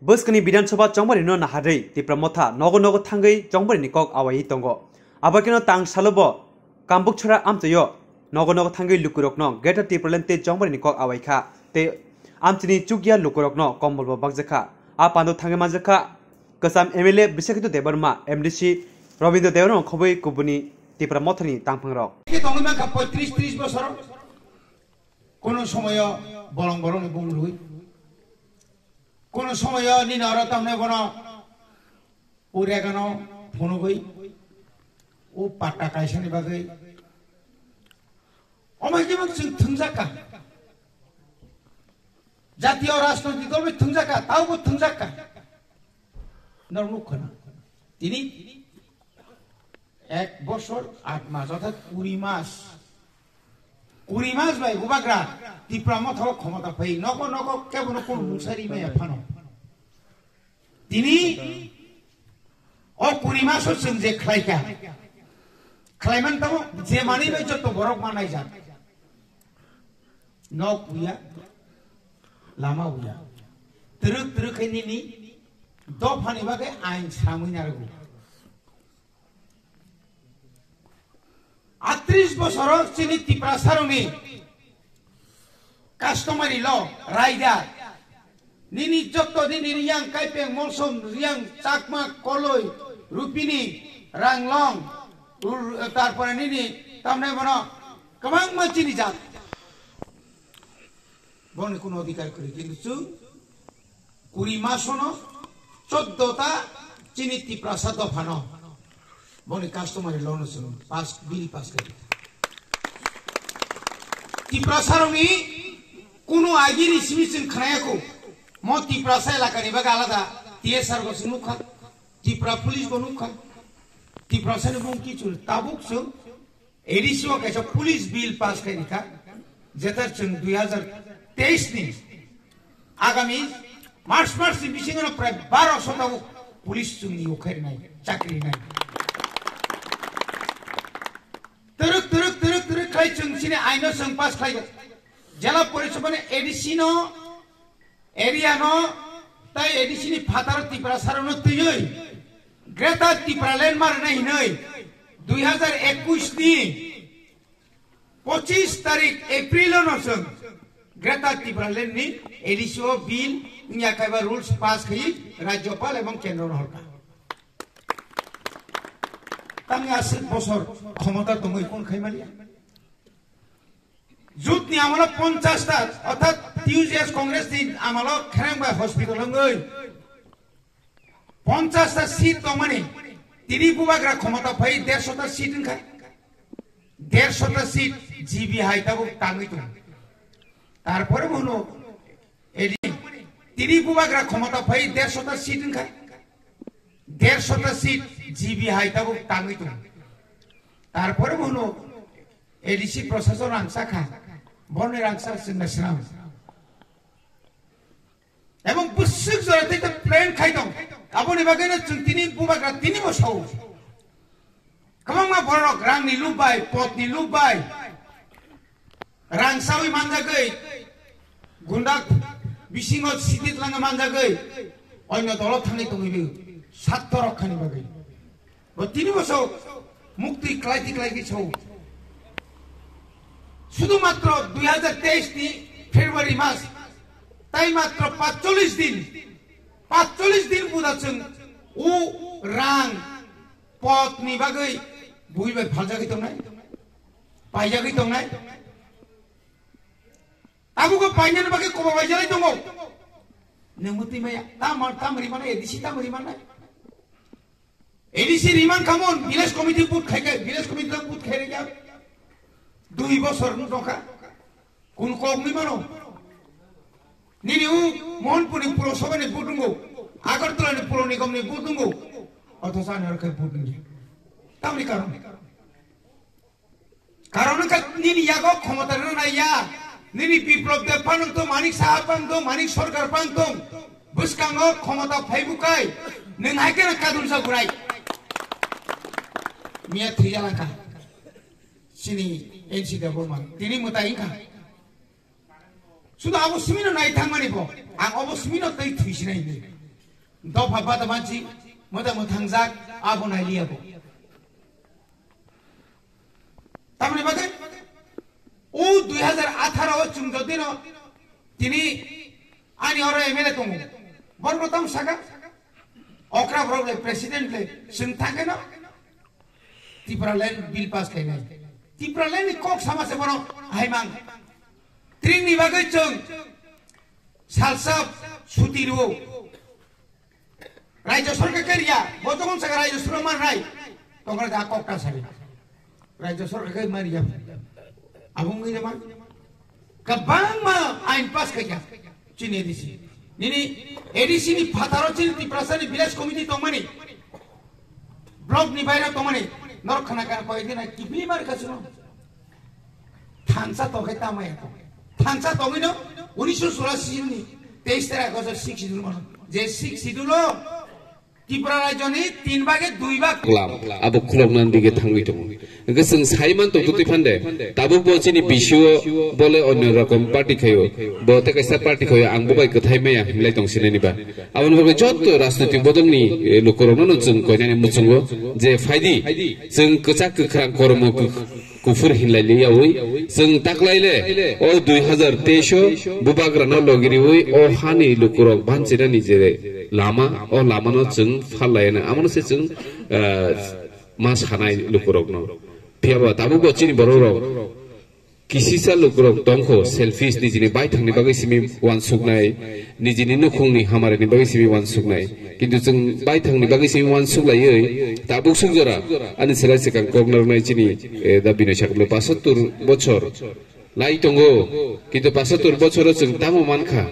Buskani Bidansaba Jombarino Nahari, Tipramota, Nogo Tangi, Jombariniko, Awai Tongo. Abakino Tang Salobo, Kambukchura Amtayo, Nogo Tangi Lukurokno, Get a Tipalente Jombariniko Awaika, Te Amtini Chugia Lukurokno, Kombo Bagzaka, Apando Tangamazaka, Kasam Emile Bisakito de Burma, MDC, Robindo Deono, Kobe Kubuni, Tipramotani, Tampangro. Kono somoyo bolong bolong bungului kono somoyo ni nara tamne bono uregano phono goi o pata kaisani bagai omai jemang sing thungjaka jatiyo rashtraiti dolbe thungjaka taubo thungjaka narmukhana tini ek boshor 8 মাস অর্থাৎ 20 মাস 20 মাস ভাই উবাগ্রা টিপ্রামত হক ক্ষমতা পাই নকো নকো কেবল কোন মুসারি মে Fanon তিনি ও 20 মাস হচ্ছে যে খাইকা খাইমান তো যে মানি ভাই যত বরক মানাই যা নক উয়া লামা উয়া তুরুক তুরুক নিনি দ ফানি বাগে আইন সামুইনারগু 38 বছর চিনি টিপ্রাসারমি কাস্টমারি ল রাইডার নিনি যত দিন রিয়াং কাইপেং মলসম রিয়াং চাকমা কলই রুপিনি রাংলং তারপরে নিনি তামনে বনো কমাং মা চিনি জাত বনে কোন অধিকার করি কিন্তু 20 মাস হনো 14টা চিনি টিপ্রাসাদ Fanon Boni customer loan sun pass bill pass kari. Tiprasaroni kuno agiri simisin khnaya ko mo tiprasa elakani baga alada TSR ko sinukha tipra police ko nukha tiprasa ne bon kichul tabuk so edisio kaisa police bill pass kari ka jetar chung 2023 ni agami march bisingano pray 1200 ta police chung ni ukhari nai chakri nai Teruk kai chung sini aino sang pas kai jala polisopane edisino area no tai edisini phatar tipra sarono tuyoi greta tipra len mar nahi noi 2021 ni 25 tarik april no sang greta tipra len ni edisio bill nya kaiba rules pass khai rajyopal ebong kendro horka Tami asik bosor ক্ষমতা তুমি কোন খাইমালিয়া jute নি আমলা 50 টা অর্থাৎ টিউজিএস কংগ্রেস দিন আমলা খেরাংবা hospital হই 50 টা seat তো মানে তিনি বুবাগ্রা ক্ষমতা পাই 150 টা সিট খাই 150 টা সিট জিবি হাইতাবো টাঙ্গি তো তারপরে বলো এডি তিনি বুবাগ্রা ক্ষমতা পাই 150 টা সিট খাই 150 টা সিট জিবি হাইতাবো টাঙ্গি তো তারপরে বলো এডিসি প্রশাসন আংসা খা বনের আংসা সিনাসরাম এবং পুষ্যক জরাতে তো প্লেন খাইদম আপনি বাগেনা তিনি বুবাগ্রা তিনি বসাও কামাংমা বড় রাং নি লুবাই পথ নি লুবাই রাংসাউই মানজাগৈ গুন্ডা বিসিংহ সিদিত লাঙ্গা মানজাগৈ অন্য দল থাঙ্গি তঙ্গিবি স্বার্থ রক্ষানি বাগৈ তিনি বসাও মুক্তি ক্লাইতি ছৌ শুধুমাত্র 2023 নি ফেব্রুয়ারি মাস তাই মাত্র 45 দিন বুঝাছেন ও রাং পথ নি বাগৈ বুইবাই ভালজাগৈ তং নাই পাইজাগৈ তং নাই আবুকো পাইনানি বাগৈ কবা বাইজালাই দङ नोंमति माया तामरि माने एडिसि तामरि माने एडिसि रिमान खामन विलेज कमिटी बुथ खाइगे विलेज कमिटी बुथ खाइरे गया 2 বছর नु दखा কোন কগনি মানো নিনিউ মোহনপুরি পুরসভানি বুথ দङ আগরতলানি পুর নিগমনি বুথ দङ অথচ আনারকে বুথ নেই তামনি কারণ নিনি ইয়াগো ক্ষমতা নাইয়া নিনি বিপ্লব দেব পানং তো মানিক সাহা পাং তো মানিক সরকার পাং তো বুসকাঙ্গো ক্ষমতা ফাইবুকাই নং হাইকেনা কাদুন সাগুরাই মিয়া থ্রিজালাকা সিনি এনসি দেবমান তিনি মতাইকা শুধু আবো সিমিনো নাই থাংমানি বো আং অবো সিমিনো তাই থুইসিনাই নি Dau papa da manci moda mutangjak abo nai liabo. Tamne bagai o 2018 chung jodino tini ani oro emele tongu. Borbotam saga okra brogle president le sintake na Tripura land bill pass kai nai. Tripura land kok sama se bono haimang. Tring ni bagai chung salsap sutiru. Raja Sorga kerja, botong sekarang Raja Sulaiman Rai, tongkol dah kok kasari. Raja Sorga kerja Maria, abang ini mana? Kabang mah ain pas kerja, cini edisi. Nini edisi ni pataro cini di perasaan ni village committee tongmani, blog ni bayar tongmani, norok kena kena kau ini nak kibli mar kasino. Thansa toh kita maya toh, thansa toh ini 1986 ni, 23 terah kau 6 sidul mana, je 6 sidul lo. Tripura Raja ni 3 bagi 2 bag. Kelam, abu kulok nanti kita tangguh itu. Keseng Saiman tu tuh tipande. Tabu bocor ni bisu boleh orang rakom parti kayu. Bote kaisa parti kayu angbu baik ketai maya mulai tong sini ni ba. Awan berbagai contoh rasanya bodong ni lukorong nol jeng kau ni muncunggo. Je faidi, jeng kecak kerang kormo kufur hinlai liya hui. Jeng taklai le. Oh 2023 bubagra nol logiri hui. Oh hani lukorong bancira ni je lama. Oh lama nol jeng falai na. Aman se jeng mas hanai lukorong nol. Tiada tabu bocor ni berorong. Kisi sa lukurok tongko selfies ni jini baik thang ni bagai simi wan sugnai ni jini nukung ni hamare ni bagai simi wan sugnai kintu jeng baik thang ni bagai simi wan suglai ye tabuk sugjora ani selai sekang kognar nai jini da bina sakle 75 bocor lai tongo kintu 75 bocor jeng tamu manka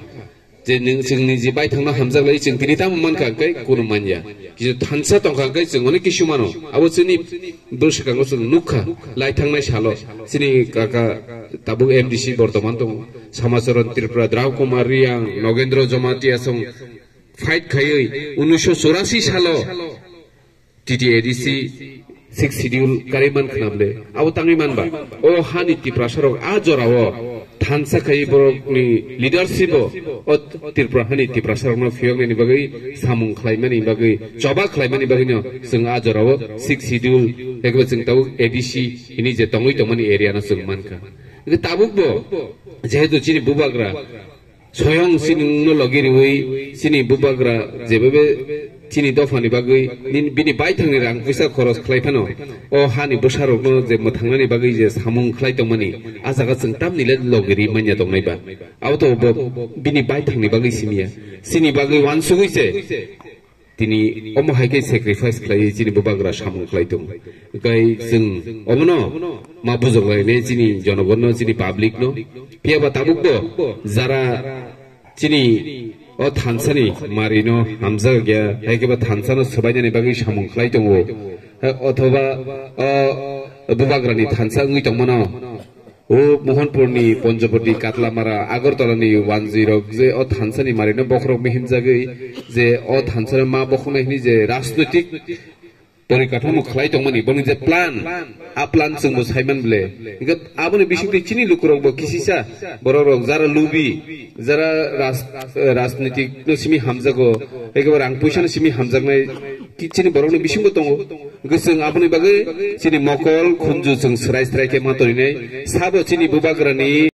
je jeng ni ji baik thang na hamjak lai jeng kini tamu manka kai kuno manja kintu thansa tongka kai jeng onek kisu mano abo jeni bersekang jeng nukha lai thang nai salo sini kakak tabuk MDC Bortoman tong Samasaran Tripura Draw Kumari yang Nogendro Jomatia song fight kayoi 1984 salo TTADC 6 schedule kariman khnable aw tangiman ba o hani Tripura sarok ajorawo thansa kai borok ni leadership o Tripura hani Tripura sarok no fiong ni bagai samung khlaimani bagai coba khlaimani bagai no sing ajorawo 6 schedule ekba sing tahu ADC ini je tongoi tomani area na sing manka itu tabuk bo jehetu chini bubagra soyong sini no logiri hui sini bubagra jebebe chini dofani bagai bini bai thangni rang puisa khoros khlaifano o hani bosarok no je mothangani bagai je samung khlai tomani ajaga sing tamni le logiri manya tongnai ba auto bini bai thangni bagai simia sini bagai wan suguise tini omo haike sacrifice khlai chini bubagra samung khlai tong kai sing omono ma bujong lai ne chini jonogon no chini public no pia ba tabuk bo jara chini o thansani marino hamza gya haike ba thansano sabai ni bagi samung khlai tong o othoba bubagra ni thansa ngui tong mano o Mohanpur ni Ponjapati Katlamara Agartala ni 10 je o thansani marino bokrok mehim jagai je o thansana ma bokhna ni je rajnitik porikathamo khlai tongmani boni je plan a plan sung mo saiman ble igat aboni bisingti chini lukurok bo kisisa bororok jara lubi jara rajnitik no simi hamjago ekebar ang puisana simi hamjagnai chini borokni bisingbo tongo geseng aboni bagai chini mokol khunju sung srai srai ke matorinai sabo chini bubagrani